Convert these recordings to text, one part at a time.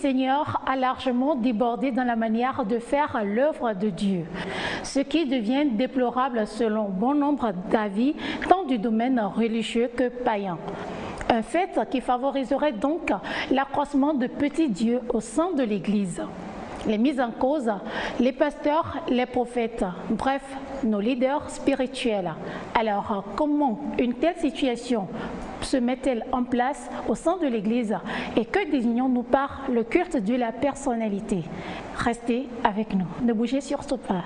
Seigneur a largement débordé dans la manière de faire l'œuvre de Dieu, ce qui devient déplorable selon bon nombre d'avis, tant du domaine religieux que païen. Un fait qui favoriserait donc l'accroissement de petits dieux au sein de l'Église. Les mises en cause, les pasteurs, les prophètes, bref, nos leaders spirituels. Alors, comment une telle situation se met-elle en place au sein de l'Église et que désignons-nous par le culte de la personnalité? Restez avec nous, ne bougez surtout pas.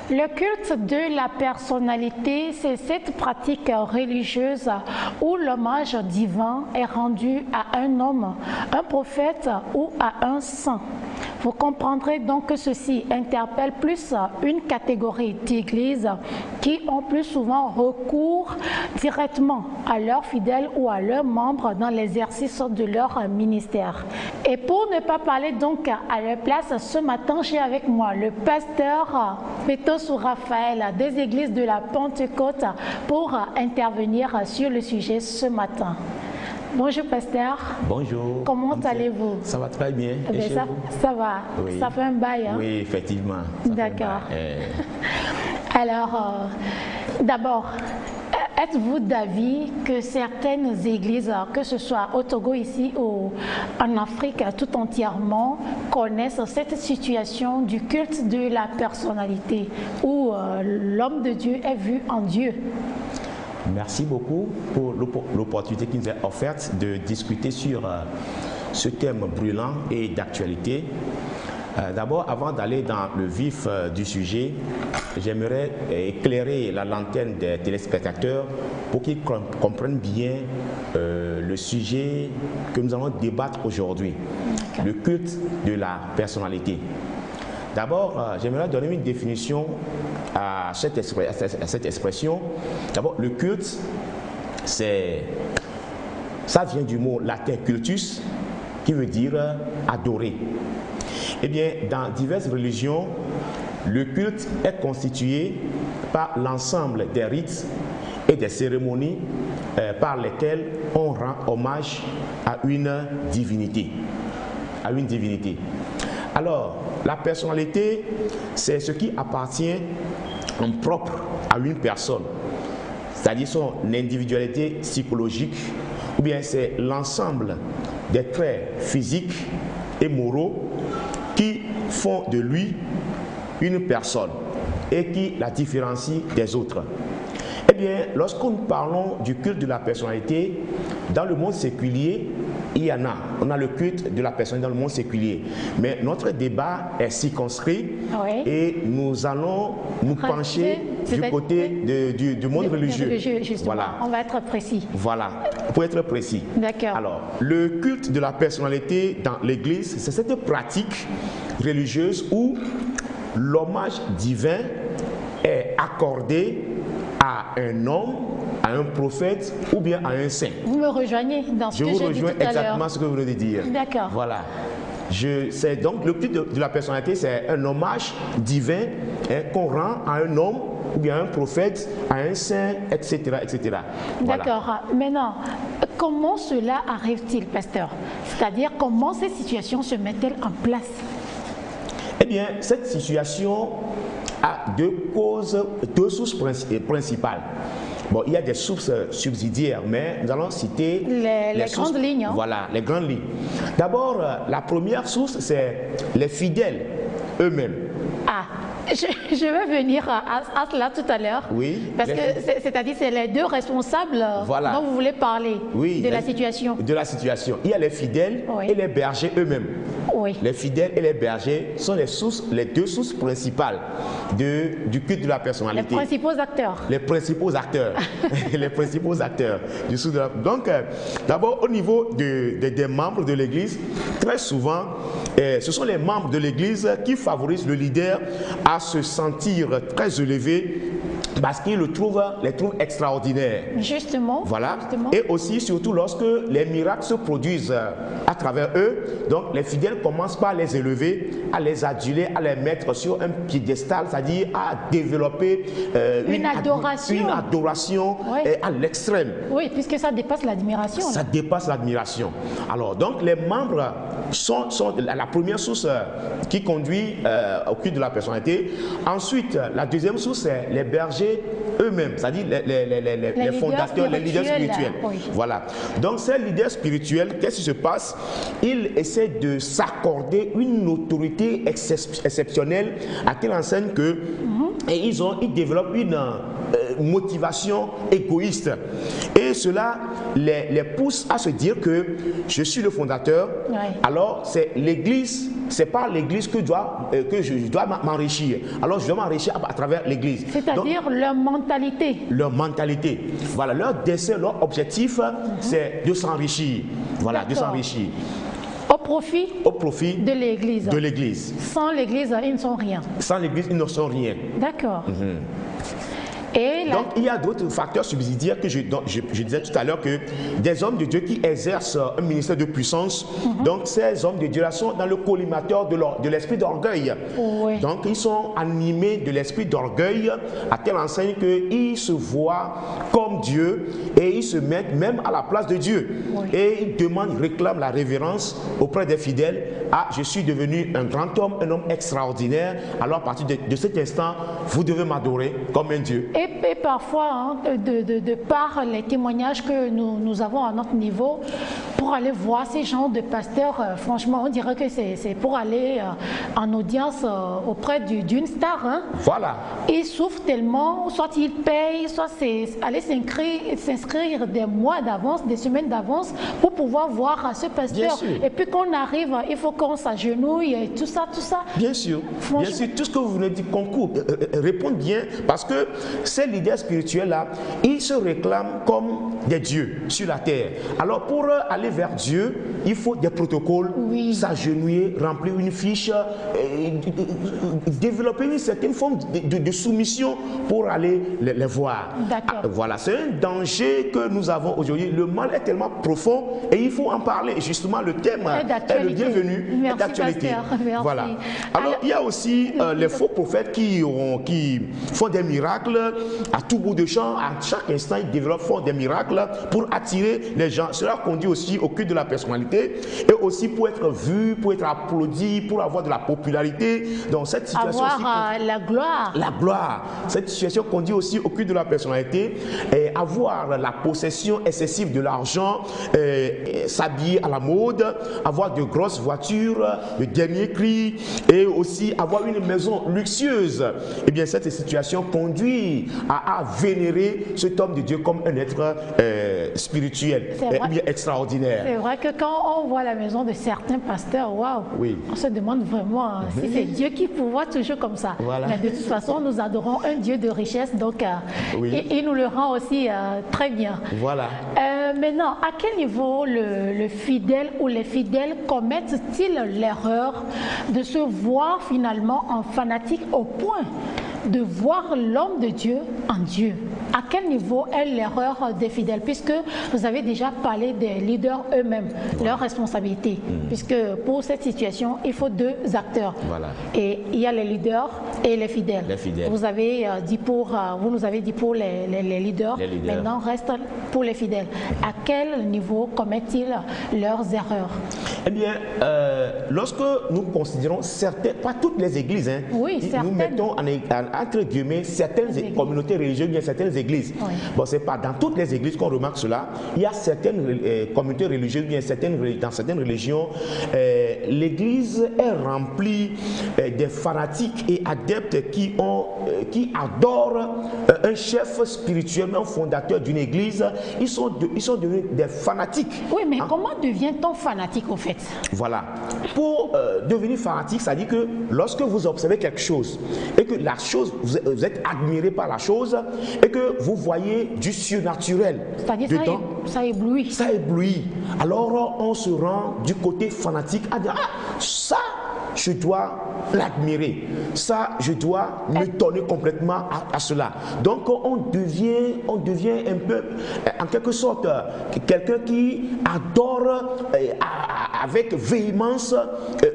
Le culte de la personnalité, c'est cette pratique religieuse où l'hommage divin est rendu à un homme, un prophète ou à un saint. Vous comprendrez donc que ceci interpelle plus une catégorie d'églises qui ont plus souvent recours directement à leurs fidèles ou à leurs membres dans l'exercice de leur ministère. Et pour ne pas parler donc à leur place, ce matin j'ai avec moi le pasteur Pétos Raphaël des églises de la Pentecôte pour intervenir sur le sujet ce matin. Bonjour pasteur. Bonjour. Comment allez-vous? Ça va très bien. Eh bien, ça va. Oui. Ça fait un bail. Hein? Oui, effectivement. D'accord. Alors, d'abord, êtes-vous d'avis que certaines églises, que ce soit au Togo ici ou en Afrique tout entièrement, connaissent cette situation du culte de la personnalité où l'homme de Dieu est vu en Dieu? Merci beaucoup pour l'opportunité qui nous est offerte de discuter sur ce thème brûlant et d'actualité. D'abord, avant d'aller dans le vif du sujet, j'aimerais éclairer la lanterne des téléspectateurs pour qu'ils comprennent bien le sujet que nous allons débattre aujourd'hui, le culte de la personnalité. D'abord, j'aimerais donner une définition à cette expression. D'abord, le culte, ça vient du mot latin cultus, qui veut dire adorer. Eh bien, dans diverses religions, le culte est constitué par l'ensemble des rites et des cérémonies par lesquelles on rend hommage à une divinité. Alors, la personnalité, c'est ce qui appartient en propre à une personne, c'est-à-dire son individualité psychologique, ou bien c'est l'ensemble des traits physiques et moraux qui font de lui une personne et qui la différencient des autres. Eh bien, lorsque nous parlons du culte de la personnalité, dans le monde séculier, on a le culte de la personnalité dans le monde séculier. Mais notre débat est circonscrit et nous allons nous pencher du côté du monde religieux. Voilà. On va être précis. Voilà, pour être précis. D'accord. Alors, le culte de la personnalité dans l'Église, c'est cette pratique religieuse où l'hommage divin est accordé à un homme, à un prophète ou bien à un saint. Vous me rejoignez dans ce que j'ai dit tout à l'heure. Je vous rejoins exactement ce que vous venez de dire. D'accord. Voilà. C'est donc le culte de la personnalité, c'est un hommage divin qu'on rend à un homme ou bien à un prophète, à un saint, etc. etc. Voilà. D'accord. Maintenant, comment cela arrive-t-il, pasteur? C'est-à-dire, comment ces situations se mettent-elles en place? Eh bien, cette situation a deux sources principales. Bon, il y a des sources subsidiaires, mais nous allons citer les grandes lignes. Hein? Voilà, les grandes lignes. D'abord, la première source, c'est les fidèles eux-mêmes. Ah, je vais venir à cela tout à l'heure. Oui. Parce que c'est-à-dire c'est les deux responsables dont vous voulez parler de la situation. De la situation. Il y a les fidèles et les bergers eux-mêmes. Oui. Les fidèles et les bergers sont les deux sources principales du culte de la personnalité. Les principaux acteurs. Les principaux acteurs. Les principaux acteurs. Donc, d'abord, au niveau des membres de l'Église, très souvent, ce sont les membres de l'Église qui favorisent le leader à se sentir très élevé parce qu'ils les trouvent extraordinaires. Justement. Voilà. Justement. Et aussi, surtout, lorsque les miracles se produisent à travers eux, donc les fidèles commencent par les élever, à les aduler, à les mettre sur un piédestal, c'est-à-dire à développer une adoration oui. À l'extrême. Oui, puisque ça dépasse l'admiration. Ça dépasse l'admiration. Alors, donc, les membres sont la première source qui conduit au culte de la personnalité. Ensuite, la deuxième source, c'est les bergers eux-mêmes, c'est-à-dire les fondateurs, les leaders spirituels. Oui. Voilà. Donc, ces leaders spirituels, qu'est-ce qui se passe? Ils essaient de s'accorder une autorité exceptionnelle à telle enseigne que et ils développent une motivation égoïste. Et cela les pousse à se dire que je suis le fondateur, oui. Alors c'est l'église, c'est par l'église que je dois m'enrichir. Alors je dois m'enrichir à travers l'église. C'est-à-dire leur mentalité. Leur mentalité. Voilà, leur dessein, leur objectif, c'est de s'enrichir. Voilà, de s'enrichir. Au profit de l'église. De l'église. Sans l'église, ils ne sont rien. Sans l'église, ils ne sont rien. D'accord. Donc, il y a d'autres facteurs subsidiaires que je disais tout à l'heure, que des hommes de Dieu qui exercent un ministère de puissance, donc ces hommes de Dieu-là sont dans le collimateur de l'esprit d'orgueil. Oui. Donc, ils sont animés de l'esprit d'orgueil à telle enseigne qu'ils se voient comme Dieu et ils se mettent même à la place de Dieu. Oui. Et ils demandent, ils réclament la révérence auprès des fidèles. Ah, je suis devenu un grand homme, un homme extraordinaire. Alors, à partir de cet instant, vous devez m'adorer comme un Dieu. Et parfois, hein, de par les témoignages que nous avons à notre niveau, pour aller voir ces genres de pasteurs, franchement, on dirait que c'est pour aller en audience auprès d'une star. Hein. Voilà. Ils souffrent tellement, soit ils payent, soit c'est aller s'inscrire des mois d'avance, des semaines d'avance, pour pouvoir voir ce pasteur. Et puis qu'on arrive, il faut qu'on s'agenouille et tout ça, tout ça. Bien sûr. Bien sûr, tout ce que vous venez de dire concourt, répondent bien, parce que ces leaders spirituels-là, ils se réclament comme des dieux sur la terre. Alors, pour aller vers Dieu, il faut des protocoles, oui. S'agenouiller, remplir une fiche, développer une certaine forme de soumission pour aller les voir. D'accord. Voilà, c'est un danger que nous avons aujourd'hui. Le mal est tellement profond et il faut en parler. Et justement, le thème est le bienvenu, est d'actualité. Voilà. Alors, il y a aussi les faux prophètes qui font des miracles à tout bout de champ, à chaque instant, ils font des miracles pour attirer les gens. Cela conduit aussi au culte de la personnalité et aussi pour être vu, pour être applaudi, pour avoir de la popularité. Donc cette situation avoir aussi, la gloire. La gloire. Cette situation conduit aussi au culte de la personnalité et avoir la possession excessive de l'argent, s'habiller à la mode, avoir de grosses voitures, de dernier cri et aussi avoir une maison luxueuse. Eh bien, cette situation conduit à vénérer cet homme de Dieu comme un être spirituel et bien extraordinaire. C'est vrai que quand on voit la maison de certains pasteurs, waouh, oui. On se demande vraiment si c'est Dieu qui pourvoit toujours comme ça. Voilà. Mais de toute façon, nous adorons un Dieu de richesse, donc oui. il nous le rend aussi très bien. Voilà. Maintenant, à quel niveau le fidèle ou les fidèles commettent-ils l'erreur de se voir finalement en fanatique au point de voir l'homme de Dieu en Dieu? À quel niveau est l'erreur des fidèles? Puisque vous avez déjà parlé des leaders eux-mêmes, leur responsabilité. Puisque pour cette situation, il faut deux acteurs. Voilà. Et il y a les leaders et les fidèles. Les fidèles. Vous nous avez dit pour les leaders. Maintenant, reste pour les fidèles. À quel niveau commettent-ils leurs erreurs? Eh bien, lorsque nous considérons certaines, pas toutes les églises, hein, oui, nous mettons entre guillemets certaines communautés religieuses, bien certaines églises. Oui. Bon, c'est pas dans toutes les églises qu'on remarque cela. Il y a certaines communautés religieuses, bien dans certaines religions, l'église est remplie des fanatiques et adeptes qui adorent un chef spirituel, un fondateur d'une église. Ils sont devenus des fanatiques. Oui, mais comment devient-on fanatique au fait? Voilà. Pour devenir fanatique, ça dit que lorsque vous observez quelque chose et que la chose, vous êtes admiré par la chose et que vous voyez du surnaturel. C'est-à-dire ça éblouit. Ça éblouit. Alors on se rend du côté fanatique à dire, ah, ça, je dois l'admirer. Ça, je dois m'étonner complètement à cela. Donc, on devient un peu, en quelque sorte, quelqu'un qui adore avec véhémence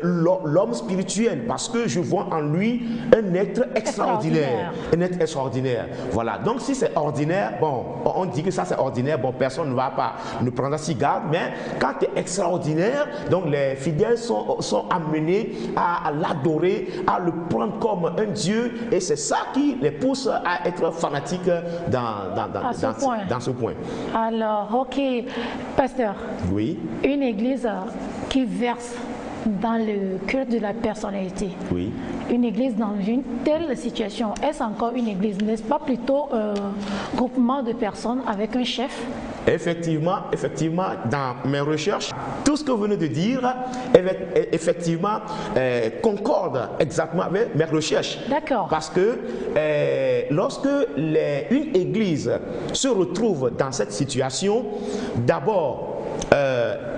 l'homme spirituel, parce que je vois en lui un être extraordinaire. Un être extraordinaire. Voilà. Donc, si c'est ordinaire, bon, on dit que ça c'est ordinaire, bon, personne ne prendra si garde, mais quand tu es extraordinaire, donc les fidèles sont amenés à l'adorer, à le prendre comme un Dieu, et c'est ça qui les pousse à être fanatiques dans ce point. Alors, ok, pasteur. Oui. Une église qui verse dans le cœur de la personnalité. Oui. Une église dans une telle situation, est-ce encore une église? N'est-ce pas plutôt un groupement de personnes avec un chef? Effectivement, dans mes recherches, tout ce que vous venez de dire, effectivement, concorde exactement avec mes recherches. D'accord. Parce que lorsque une église se retrouve dans cette situation, d'abord,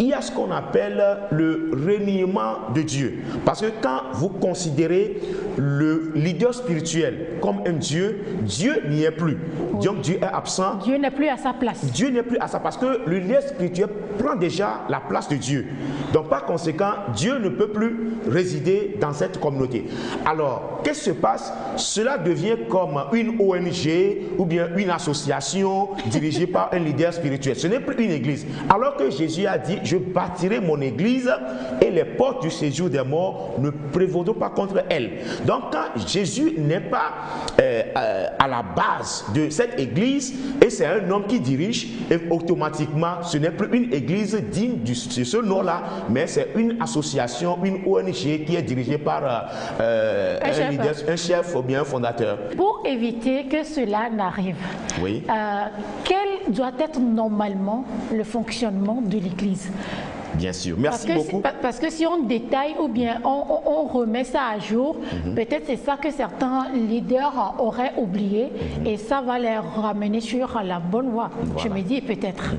il y a ce qu'on appelle le reniement de Dieu. Parce que quand vous considérez le leader spirituel comme un Dieu, Dieu n'y est plus. Oui. Donc Dieu est absent. Dieu n'est plus à sa place. Dieu n'est plus à sa place, parce que le leader spirituel prend déjà la place de Dieu. Donc par conséquent, Dieu ne peut plus résider dans cette communauté. Alors, qu'est-ce qui se passe? Cela devient comme une ONG ou bien une association dirigée par un leader spirituel. Ce n'est plus une église. Alors que Jésus a dit, je bâtirai mon église et les portes du séjour des morts ne prévaudront pas contre elle. Donc quand Jésus n'est pas à la base de cette église et c'est un homme qui dirige, et automatiquement ce n'est plus une église digne de ce nom-là, mais c'est une association, une ONG qui est dirigée par un chef ou bien un fondateur. Pour éviter que cela n'arrive, oui. Quel doit être normalement le fonctionnement de l'église? Bien sûr, merci beaucoup. Parce que si on détaille ou bien on remet ça à jour, peut-être c'est ça que certains leaders auraient oublié et ça va les ramener sur la bonne voie. Voilà. Je me dis peut-être.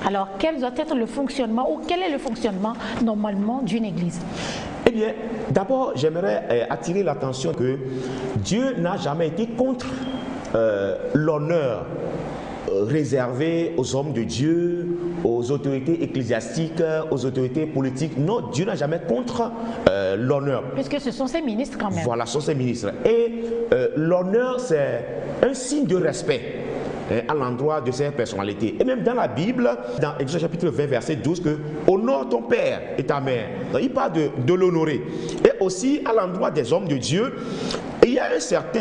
Alors, quel doit être le fonctionnement ou quel est le fonctionnement normalement d'une église? Eh bien, d'abord, j'aimerais attirer l'attention que Dieu n'a jamais été contre l'honneur réservé aux hommes de Dieu, aux autorités ecclésiastiques, aux autorités politiques. Non, Dieu n'a jamais contre l'honneur. Puisque ce sont ses ministres quand même. Voilà, ce sont ses ministres. Et l'honneur, c'est un signe de respect à l'endroit de ces personnalités. Et même dans la Bible, dans Exode chapitre 20, verset 12, que honore ton père et ta mère. Donc, il parle de l'honorer. Et aussi à l'endroit des hommes de Dieu, il y a un certain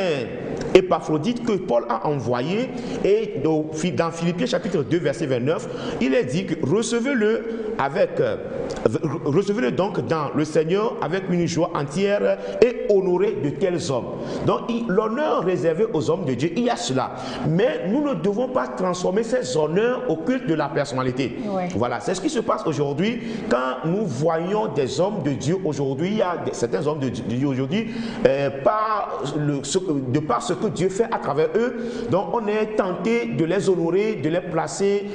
Épaphrodite que Paul a envoyé, et dans Philippiens chapitre 2 verset 29, il est dit que recevez-le donc dans le Seigneur avec une joie entière et honorez de tels hommes. Donc l'honneur réservé aux hommes de Dieu, il y a cela, mais nous ne devons pas transformer ces honneurs au culte de la personnalité. Ouais. Voilà, c'est ce qui se passe aujourd'hui quand nous voyons des hommes de Dieu aujourd'hui. Il y a certains hommes de Dieu aujourd'hui de par ce que Dieu fait à travers eux, donc on est tenté de les honorer, de les placer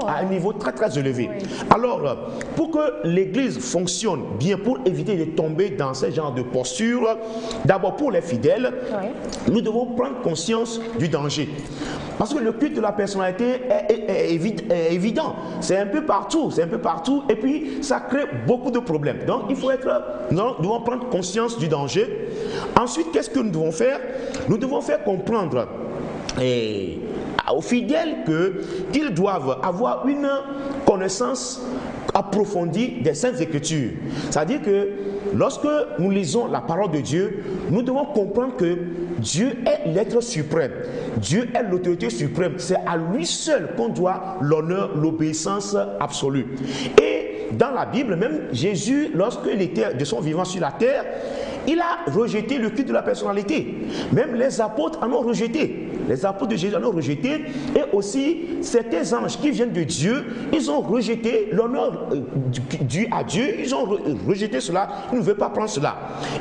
à un niveau très très élevé. Oui. Alors, pour que l'église fonctionne bien, pour éviter de tomber dans ce genre de posture, d'abord pour les fidèles, nous devons prendre conscience du danger. Parce que le culte de la personnalité est évident, c'est un peu partout, et puis ça crée beaucoup de problèmes. Donc nous devons prendre conscience du danger. Ensuite, qu'est-ce que nous devons faire? Nous devons faire comprendre aux fidèles qu'ils doivent avoir une connaissance approfondie des Saintes Écritures. C'est-à-dire que lorsque nous lisons la parole de Dieu, nous devons comprendre que Dieu est l'être suprême. Dieu est l'autorité suprême. C'est à lui seul qu'on doit l'honneur, l'obéissance absolue. Et dans la Bible, même Jésus, lorsqu'il était de son vivant sur la terre, il a rejeté le culte de la personnalité. Même les apôtres en ont rejeté. Les apôtres de Jésus en ont rejeté. Et aussi, certains anges qui viennent de Dieu, ils ont rejeté l'honneur dû à Dieu. Ils ont rejeté cela. Ils ne veulent pas prendre cela.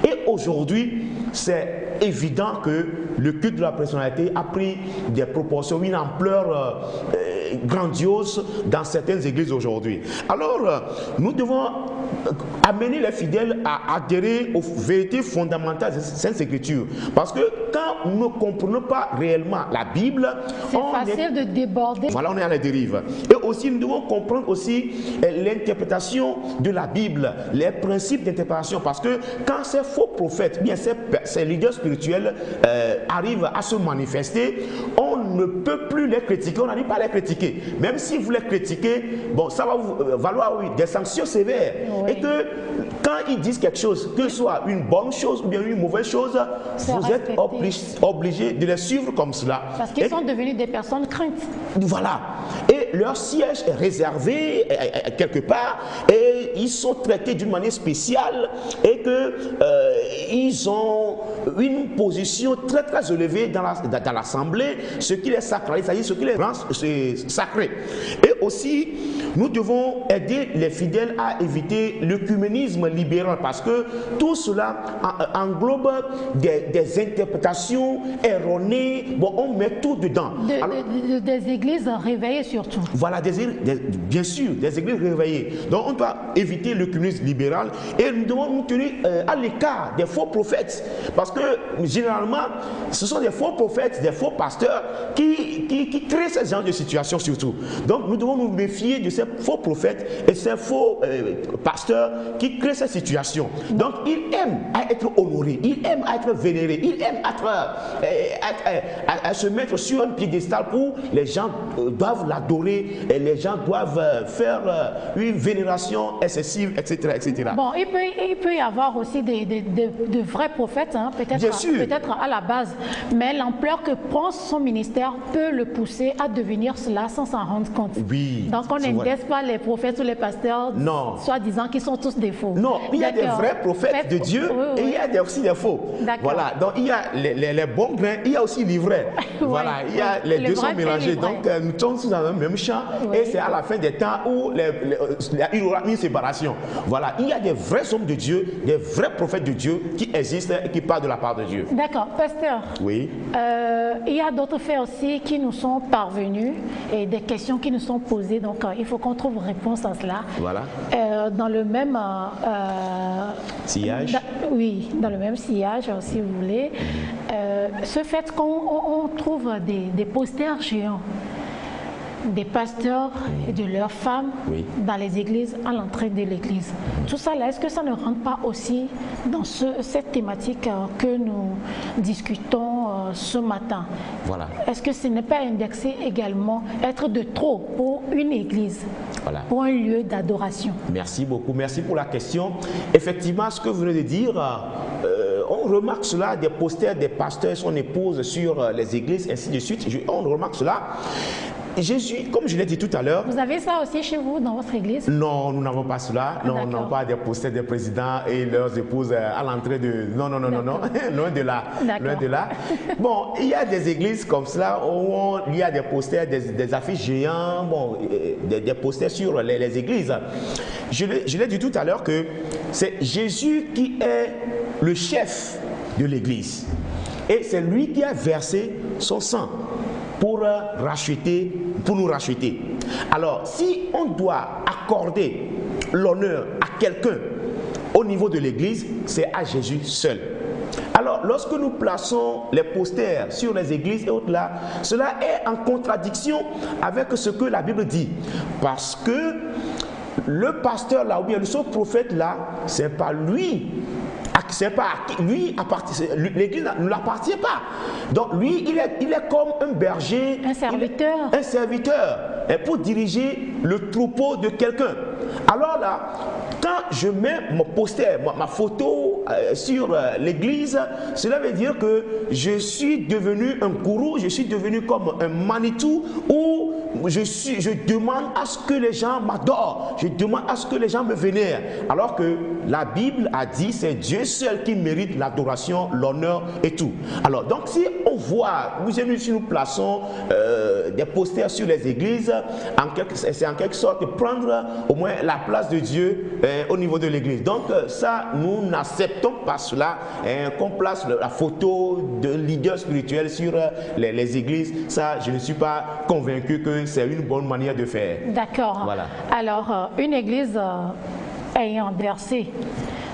Et aujourd'hui, c'est évident que le culte de la personnalité a pris des proportions, une ampleur grandiose dans certaines églises aujourd'hui. Alors, nous devons amener les fidèles à adhérer aux vérités fondamentales des Saintes Écritures. Parce que quand nous ne comprenons pas réellement la Bible, c'est facile de déborder. Voilà, on est à la dérive. Et aussi, nous devons comprendre aussi l'interprétation de la Bible, les principes d'interprétation. Parce que quand ces faux prophètes, bien ces leaders spirituels arrivent à se manifester, on ne peut plus les critiquer, on n'arrive pas à les critiquer. Même si vous les critiquez, bon, ça va vous valoir des sanctions sévères. Oui. Et que quand ils disent quelque chose, que ce soit une bonne chose ou bien une mauvaise chose, vous êtes obligé de les suivre comme cela. Parce qu'ils sont devenus des personnes craintes. Voilà. Et leur siège est réservé quelque part et ils sont traités d'une manière spéciale et qu'ils ont une position très très élevée dans l'assemblée, ce qui les sacralise, c'est-à-dire ce qui les rend sacrés. Et aussi, nous devons aider les fidèles à éviter l'œcuménisme libéral parce que tout cela englobe des interprétations erronées. Bon, on met tout dedans. Des églises réveillées surtout. Voilà, bien sûr, des églises réveillées. Donc on doit éviter l'œcuménisme libéral et nous devons nous tenir à l'écart des faux prophètes. Parce que généralement, ce sont des faux prophètes, des faux pasteurs qui créent ce genre de situation surtout. Donc nous devons nous méfier de ces faux prophètes et ces faux pasteurs qui créent cette situation. Donc ils aiment à être honorés, ils aiment à être vénérés, ils aiment à se mettre sur un piédestal où les gens doivent l'adorer et les gens doivent faire une vénération excessive, etc., etc. Bon, il peut y avoir aussi de vrais prophètes, hein, peut-être à la base, mais l'ampleur que prend son ministère peut le pousser à devenir cela sans s'en rendre compte. Oui. Donc on n'indexe pas les prophètes ou les pasteurs, soi-disant qu'ils sont tous des faux. Non, il y a des vrais prophètes de Dieu et il y a aussi des faux. Voilà, donc il y a les bons grains, il y a aussi les vrais. Voilà, il y a les deux sont mélangés. Donc nous sommes tous dans le même champ et c'est à la fin des temps où il y aura une séparation. Voilà, il y a des vrais hommes de Dieu, des vrais prophètes de Dieu qui existent et qui parlent de la part de Dieu. D'accord, pasteur. Oui. Il y a d'autres faits aussi qui nous sont parvenus et des questions qui nous sont posées. Donc il faut qu'on trouve réponse à cela. Voilà. Dans le même sillage. Oui, dans le même sillage, si vous voulez. Ce fait qu'on trouve des posters géants des pasteurs et de leurs femmes dans les églises, à l'entrée de l'église. Tout ça là, est-ce que ça ne rentre pas aussi dans cette thématique que nous discutons ce matin? Voilà. Est-ce que ce n'est pas indexé également, être de trop pour une église, pour un lieu d'adoration? Merci beaucoup, merci pour la question. Effectivement, ce que vous venez de dire, on remarque cela, des posters des pasteurs et son épouse sur les églises, ainsi de suite. On remarque cela. Jésus, comme je l'ai dit tout à l'heure... Vous avez ça aussi chez vous, dans votre église? Non, nous n'avons pas cela. Non, nous n'avons pas des posters des présidents et leurs épouses à l'entrée de... Non, non, non, non, non, loin de là. Loin de là. Bon, il y a des églises comme cela où il y a des posters, des affiches géants, bon, des posters sur les églises. Je l'ai dit tout à l'heure que c'est Jésus qui est le chef de l'église. Et c'est lui qui a versé son sang pour nous racheter. Alors, si on doit accorder l'honneur à quelqu'un au niveau de l'église, c'est à Jésus seul. Alors, lorsque nous plaçons les posters sur les églises et autres là, cela est en contradiction avec ce que la Bible dit. Parce que le pasteur là, ou bien le prophète là, c'est pas lui. C'est pas lui, l'église ne l'appartient pas. Donc lui, il est comme un berger, un serviteur. Un serviteur pour diriger le troupeau de quelqu'un. Alors là, quand je mets mon poster, ma photo sur l'église, cela veut dire que je suis devenu un gourou, je suis devenu comme un Manitou où je demande à ce que les gens m'adorent, je demande à ce que les gens me vénèrent. Alors que la Bible a dit c'est Dieu seul qui mérite l'adoration, l'honneur et tout. Alors donc si on voit, si nous plaçons des posters sur les églises, c'est en quelque sorte prendre au moins la place de Dieu au niveau de l'église. Donc ça, nous n'acceptons pas cela, qu'on place la photo d'un leader spirituel sur les églises. Ça, je ne suis pas convaincu que c'est une bonne manière de faire. D'accord. Voilà. Alors, une église ayant versé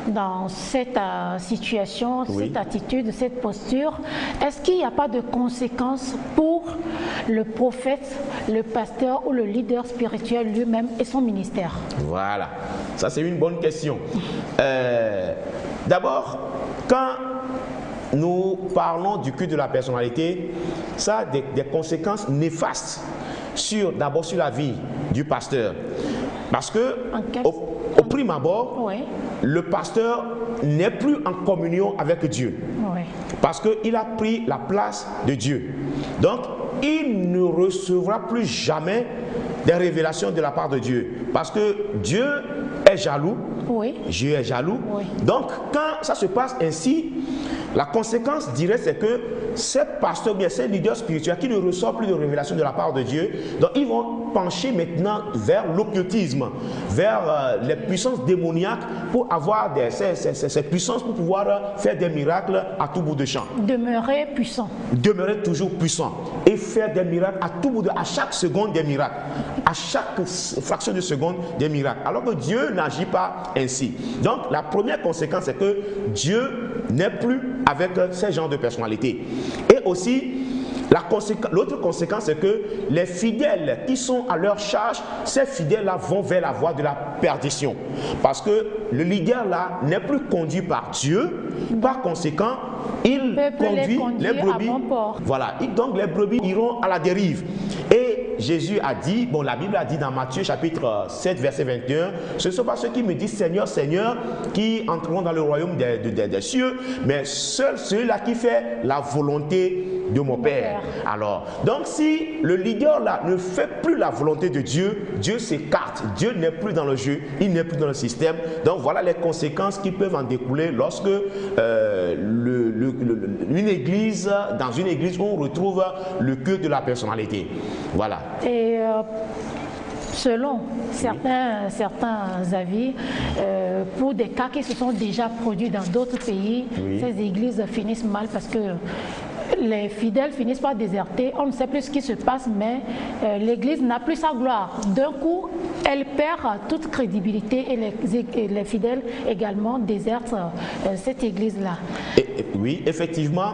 dans cette situation, Oui. cette attitude, cette posture, est-ce qu'il n'y a pas de conséquences pour le prophète, le pasteur ou le leader spirituel lui-même et son ministère? Voilà, ça c'est une bonne question. D'abord, quand nous parlons du culte de la personnalité, ça a des conséquences néfastes d'abord sur la vie du pasteur. Parce que au prime abord, Oui. le pasteur n'est plus en communion avec Dieu. Oui. Parce qu'il a pris la place de Dieu. Donc, il ne recevra plus jamais des révélations de la part de Dieu. Parce que Dieu est jaloux. Oui. Dieu est jaloux. Oui. Donc, quand ça se passe ainsi, la conséquence directe, c'est que ces pasteurs, bien ces leaders spirituels qui ne reçoivent plus de révélations de la part de Dieu, donc ils vont pencher maintenant vers l'occultisme, vers les puissances démoniaques pour avoir ces puissances pour pouvoir faire des miracles à tout bout de champ. Demeurer puissant. Demeurer toujours puissant et faire des miracles à tout bout de, à chaque seconde des miracles, à chaque fraction de seconde des miracles, alors que Dieu n'agit pas ainsi. Donc la première conséquence, c'est que Dieu n'est plus avec ces genres de personnalités. Et aussi, l'autre conséquence, c'est que les fidèles qui sont à leur charge, ces fidèles-là vont vers la voie de la perdition. Parce que le leader-là n'est plus conduit par Dieu. Par conséquent, il conduit les brebis. Voilà. Donc les brebis iront à la dérive. Et Jésus a dit, bon, la Bible a dit dans Matthieu chapitre 7, verset 21, ce ne sont pas ceux qui me disent Seigneur, Seigneur, qui entreront dans le royaume des cieux, mais seul celui-là qui fait la volonté de mon Père. Alors, donc si le leader là ne fait plus la volonté de Dieu, Dieu s'écarte, Dieu n'est plus dans le jeu, il n'est plus dans le système. Donc voilà les conséquences qui peuvent en découler lorsque une église, dans une église, on retrouve le culte de la personnalité. Voilà. Et selon certains avis, pour des cas qui se sont déjà produits dans d'autres pays, ces églises finissent mal parce que les fidèles finissent par déserter. On ne sait plus ce qui se passe, mais l'église n'a plus sa gloire. D'un coup, elle perd toute crédibilité et les fidèles également désertent cette église-là. Oui, effectivement,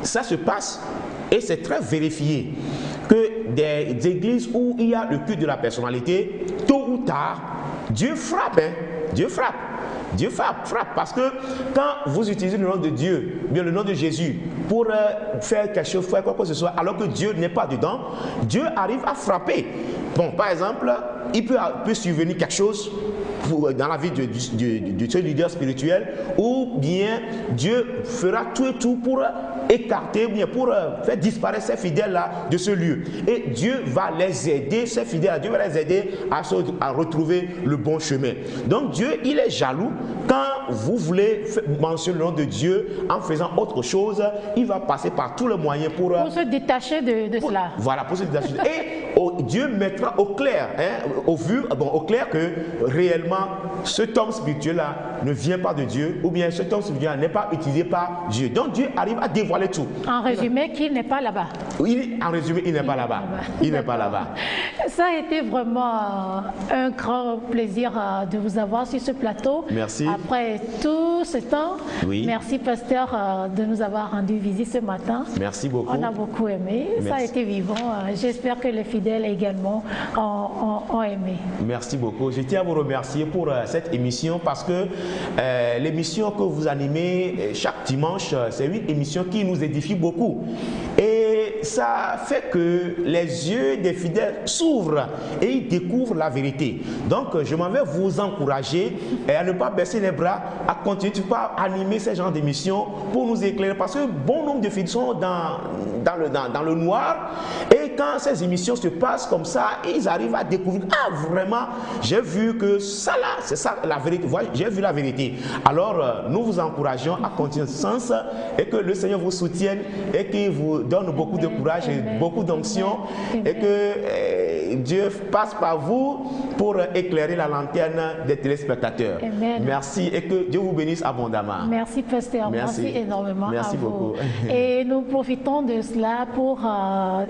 ça se passe et c'est très vérifié que des églises où il y a le culte de la personnalité, tôt ou tard, Dieu frappe. Dieu frappe. Dieu frappe parce que quand vous utilisez le nom de Dieu, bien le nom de Jésus pour faire quelque chose, faire quoi que ce soit, alors que Dieu n'est pas dedans, Dieu arrive à frapper. Bon, par exemple, il peut survenir quelque chose dans la vie de ce leader spirituel, ou bien Dieu fera tout et tout pour écarter, ou bien pour faire disparaître ces fidèles-là de ce lieu. Et Dieu va les aider, ces fidèles-là, Dieu va les aider à retrouver le bon chemin. Donc Dieu, il est jaloux. Quand vous voulez mentionner le nom de Dieu en faisant autre chose, il va passer par tous les moyens pour se détacher de cela. Voilà, pour se détacher. Et Dieu mettra au clair, au clair que réellement cet homme spirituel-là ne vient pas de Dieu, ou bien cet homme spirituel n'est pas utilisé par Dieu. Donc Dieu arrive à dévoiler tout. En résumé, qu'il n'est pas là-bas. En résumé, il n'est pas là-bas. Il n'est pas là-bas. Ça a été vraiment un grand plaisir de vous avoir sur ce plateau. Merci. Après tout ce temps, oui. Merci pasteur de nous avoir rendu visite ce matin. Merci beaucoup. On a beaucoup aimé. Merci. Ça a été vivant. J'espère que les fidèles également ont aimé. Merci beaucoup. Je tiens à vous remercier pour cette émission parce que l'émission que vous animez chaque dimanche, c'est une émission qui nous édifie beaucoup. Et ça fait que les yeux des fidèles s'ouvrent et ils découvrent la vérité. Donc, je m'en vais vous encourager à ne pas baisser les bras, à continuer pas animer ces genres d'émissions pour nous éclairer. Parce que bon nombre de fidèles sont dans le noir. Et quand ces émissions se passent comme ça, ils arrivent à découvrir, ah vraiment, j'ai vu que ça là, c'est ça la vérité. Voilà, j'ai vu la vérité. Alors, nous vous encourageons à continuer ce sens et que le Seigneur vous soutienne et qu'il vous donne beaucoup de courage et beaucoup d'onction et que Dieu passe par vous pour éclairer la lanterne des téléspectateurs. Amen. Merci et que Dieu vous bénisse abondamment. Merci, pasteur. Merci énormément merci à vous. Beaucoup. Et nous profitons de cela pour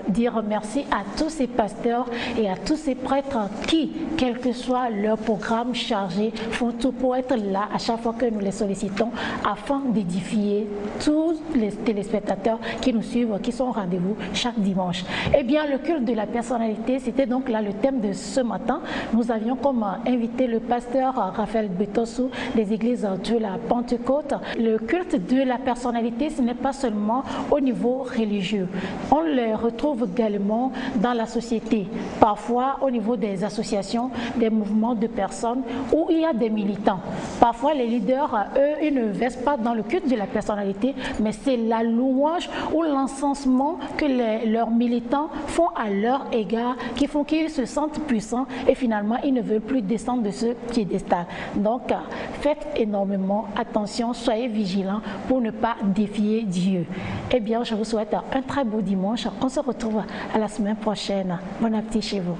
dire merci à tous ces pasteurs et à tous ces prêtres qui, quel que soit leur programme chargé, font tout pour être là à chaque fois que nous les sollicitons afin d'édifier tous les téléspectateurs qui nous suivent, qui sont au rendez-vous chaque dimanche. Eh bien, le culte de la personnalité, c'était donc là le thème de ce matin. Nous avions comme invité le pasteur Raphaël Betossou des églises de la Pentecôte. Le culte de la personnalité, ce n'est pas seulement au niveau religieux. On le retrouve également dans la société, parfois au niveau des associations, des mouvements de personnes où il y a des militants. Parfois, les leaders, eux, ils ne versent pas dans le culte de la personnalité, mais c'est la louange ou l'encensement que leurs militants font à leur égard, qui font qu'ils se sentent puissants et finalement, ils ne veulent plus descendre de ce piédestal. Donc, faites énormément attention, soyez vigilants pour ne pas défier Dieu. Eh bien, je vous souhaite un très beau dimanche. On se retrouve à la semaine prochaine. Bon appétit chez vous.